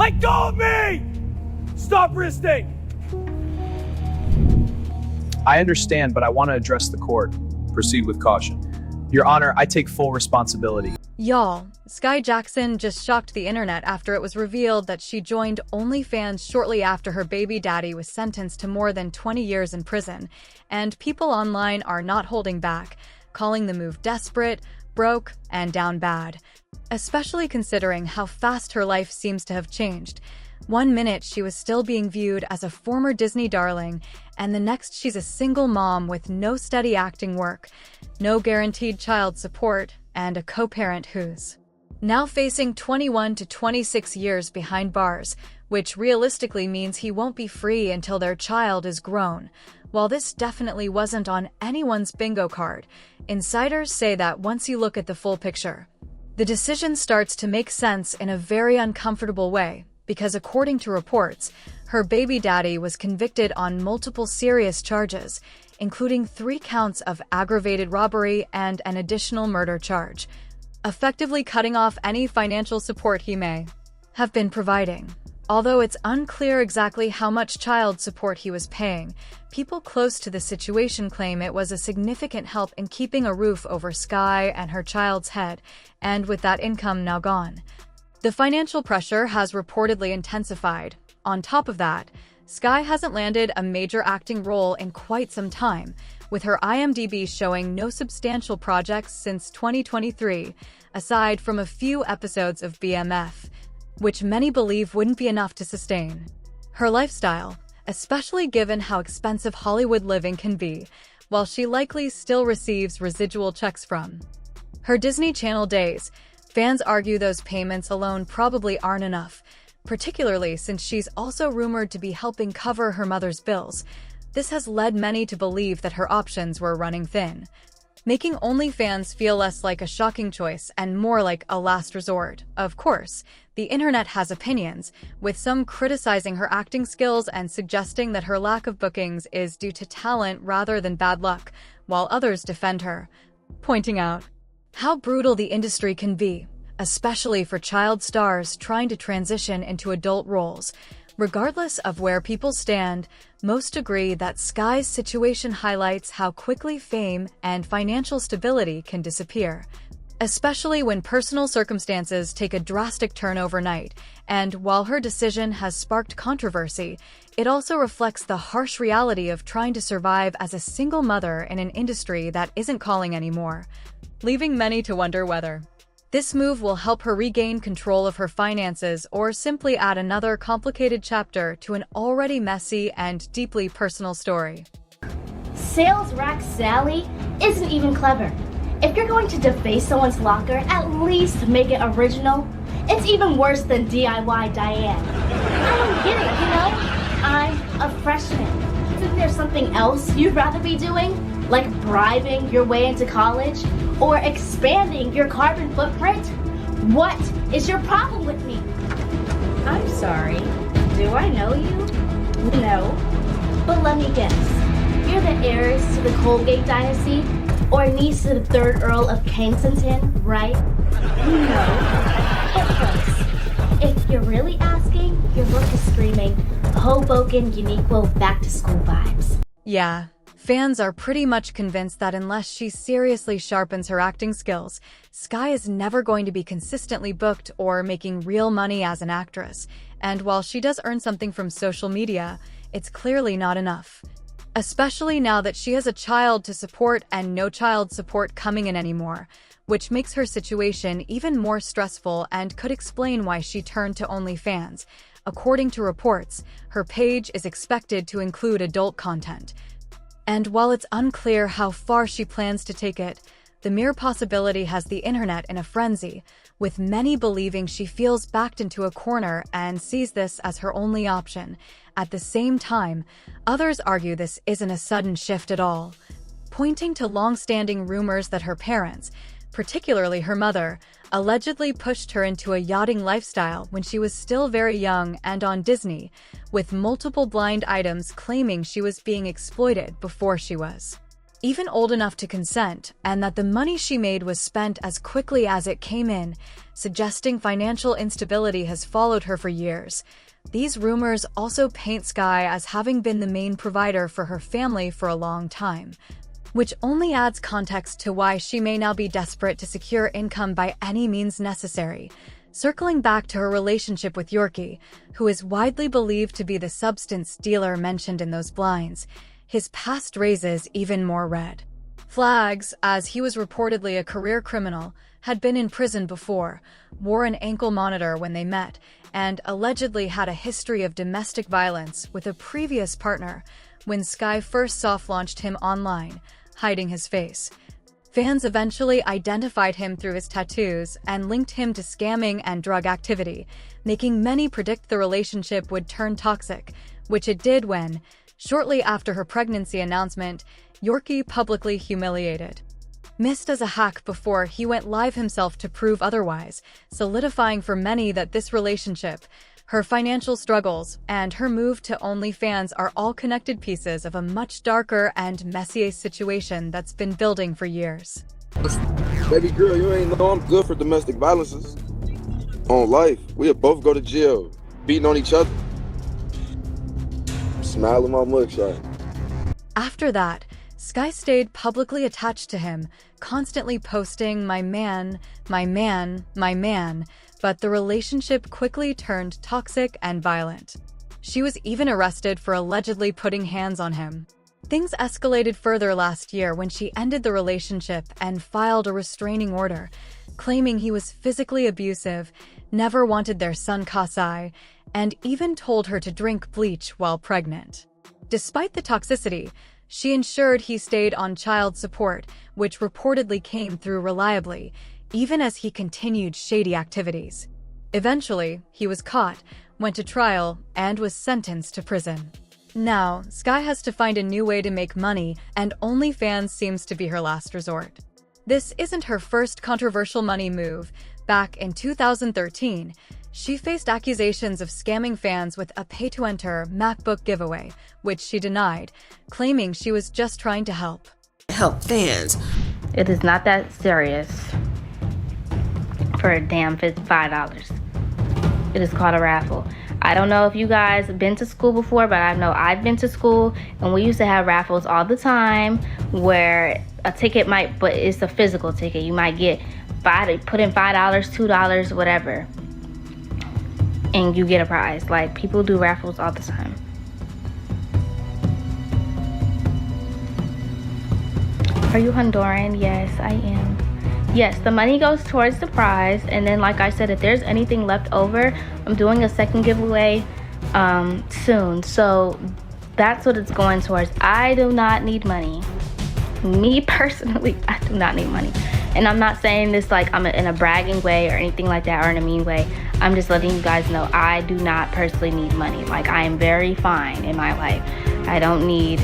Let go of me! Stop wristing! I understand, but I want to address the court. Proceed with caution. Your Honor, I take full responsibility. Y'all, Skai Jackson just shocked the internet after it was revealed that she joined OnlyFans shortly after her baby daddy was sentenced to more than 20 years in prison, and people online are not holding back, calling the move desperate, broke, and down bad, especially considering how fast her life seems to have changed. One minute she was still being viewed as a former Disney darling, and the next she's a single mom with no steady acting work, no guaranteed child support, and a co-parent who's now facing 21 to 26 years behind bars, which realistically means he won't be free until their child is grown. While this definitely wasn't on anyone's bingo card, insiders say that once you look at the full picture, the decision starts to make sense in a very uncomfortable way, because according to reports, her baby daddy was convicted on multiple serious charges, including 3 counts of aggravated robbery and an additional murder charge, effectively cutting off any financial support he may have been providing. Although it's unclear exactly how much child support he was paying, people close to the situation claim it was a significant help in keeping a roof over Skai and her child's head, and with that income now gone, the financial pressure has reportedly intensified. On top of that, Skai hasn't landed a major acting role in quite some time, with her IMDb showing no substantial projects since 2023, aside from a few episodes of BMF, which many believe wouldn't be enough to sustain her lifestyle, especially given how expensive Hollywood living can be, while she likely still receives residual checks from her Disney Channel days. Fans argue those payments alone probably aren't enough, particularly since she's also rumored to be helping cover her mother's bills. This has led many to believe that her options were running thin, making OnlyFans feel less like a shocking choice and more like a last resort. Of course, the internet has opinions, with some criticizing her acting skills and suggesting that her lack of bookings is due to talent rather than bad luck, while others defend her, pointing out how brutal the industry can be, especially for child stars trying to transition into adult roles. Regardless of where people stand, most agree that Skai's situation highlights how quickly fame and financial stability can disappear, especially when personal circumstances take a drastic turn overnight. And while her decision has sparked controversy, it also reflects the harsh reality of trying to survive as a single mother in an industry that isn't calling anymore, leaving many to wonder whether this move will help her regain control of her finances or simply add another complicated chapter to an already messy and deeply personal story. Sales Rack Sally isn't even clever. If you're going to deface someone's locker, at least make it original. It's even worse than DIY Diane. I don't get it, you know? I'm a freshman. Isn't there something else you'd rather be doing? Like bribing your way into college? Or expanding your carbon footprint? What is your problem with me? I'm sorry. Do I know you? No. But let me guess. You're the heiress to the Colgate dynasty? Or niece to the 3rd Earl of Kensington, right? No. But close. If you're really asking, your look is screaming Hoboken Uniqlo back-to-school vibes. Yeah. Fans are pretty much convinced that unless she seriously sharpens her acting skills, Skai is never going to be consistently booked or making real money as an actress. And while she does earn something from social media, it's clearly not enough, especially now that she has a child to support and no child support coming in anymore, which makes her situation even more stressful and could explain why she turned to OnlyFans. According to reports, her page is expected to include adult content. And while it's unclear how far she plans to take it, the mere possibility has the internet in a frenzy, with many believing she feels backed into a corner and sees this as her only option. At the same time, others argue this isn't a sudden shift at all, pointing to long-standing rumors that her parents, particularly her mother, allegedly pushed her into a yachting lifestyle when she was still very young and on Disney, with multiple blind items claiming she was being exploited before she was even old enough to consent, and that the money she made was spent as quickly as it came in, suggesting financial instability has followed her for years. These rumors also paint Skai as having been the main provider for her family for a long time, which only adds context to why she may now be desperate to secure income by any means necessary. Circling back to her relationship with Yorkie, who is widely believed to be the substance dealer mentioned in those blinds, his past raises even more red flags, as he was reportedly a career criminal, had been in prison before, wore an ankle monitor when they met, and allegedly had a history of domestic violence with a previous partner when Skai first soft-launched him online, hiding his face. Fans eventually identified him through his tattoos and linked him to scamming and drug activity, making many predict the relationship would turn toxic, which it did when, shortly after her pregnancy announcement, Yorkie publicly humiliated. Missed as a hack before he went live himself to prove otherwise, solidifying for many that this relationship, her financial struggles, and her move to OnlyFans are all connected pieces of a much darker and messier situation that's been building for years. Baby girl, you ain't know I'm good for domestic violences. On life, we'll both go to jail, beating on each other. Smile in my mugshot. After that, Skai stayed publicly attached to him, constantly posting, "My man, my man, my man," but the relationship quickly turned toxic and violent. She was even arrested for allegedly putting hands on him. Things escalated further last year when she ended the relationship and filed a restraining order, claiming he was physically abusive, never wanted their son Kasai, and even told her to drink bleach while pregnant. Despite the toxicity, she ensured he stayed on child support, which reportedly came through reliably, even as he continued shady activities. Eventually, he was caught, went to trial, and was sentenced to prison. Now, Skai has to find a new way to make money, and OnlyFans seems to be her last resort. This isn't her first controversial money move. Back in 2013, she faced accusations of scamming fans with a pay-to-enter MacBook giveaway, which she denied, claiming she was just trying to help. Help fans. It is not that serious for a damn $5. It is called a raffle. I don't know if you guys have been to school before, but I know I've been to school, and we used to have raffles all the time where a ticket might, but it's a physical ticket. You might get put in $5, $2, whatever, and you get a prize. Like, people do raffles all the time. Are you Honduran? Yes, I am. Yes, the money goes towards the prize, and then, like I said, if there's anything left over, I'm doing a second giveaway soon. So that's what it's going towards. I do not need money. Me personally, I do not need money. And I'm not saying this like I'm in a bragging way or anything like that, or in a mean way. I'm just letting you guys know I do not personally need money. Like, I am very fine in my life. I don't need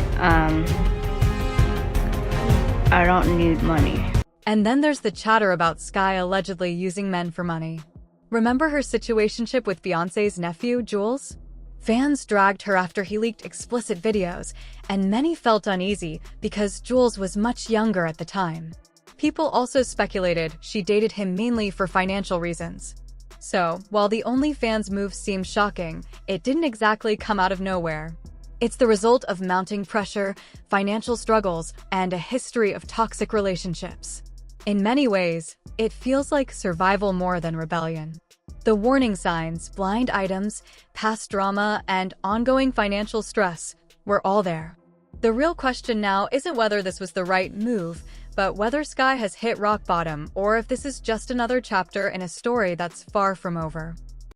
money. And then there's the chatter about Skai allegedly using men for money. Remember her situationship with Beyoncé's nephew, Jules? Fans dragged her after he leaked explicit videos, and many felt uneasy because Jules was much younger at the time. People also speculated she dated him mainly for financial reasons. So, while the OnlyFans move seems shocking, it didn't exactly come out of nowhere. It's the result of mounting pressure, financial struggles, and a history of toxic relationships. In many ways, it feels like survival more than rebellion. The warning signs, blind items, past drama, and ongoing financial stress were all there. The real question now isn't whether this was the right move, but whether Skai has hit rock bottom or if this is just another chapter in a story that's far from over.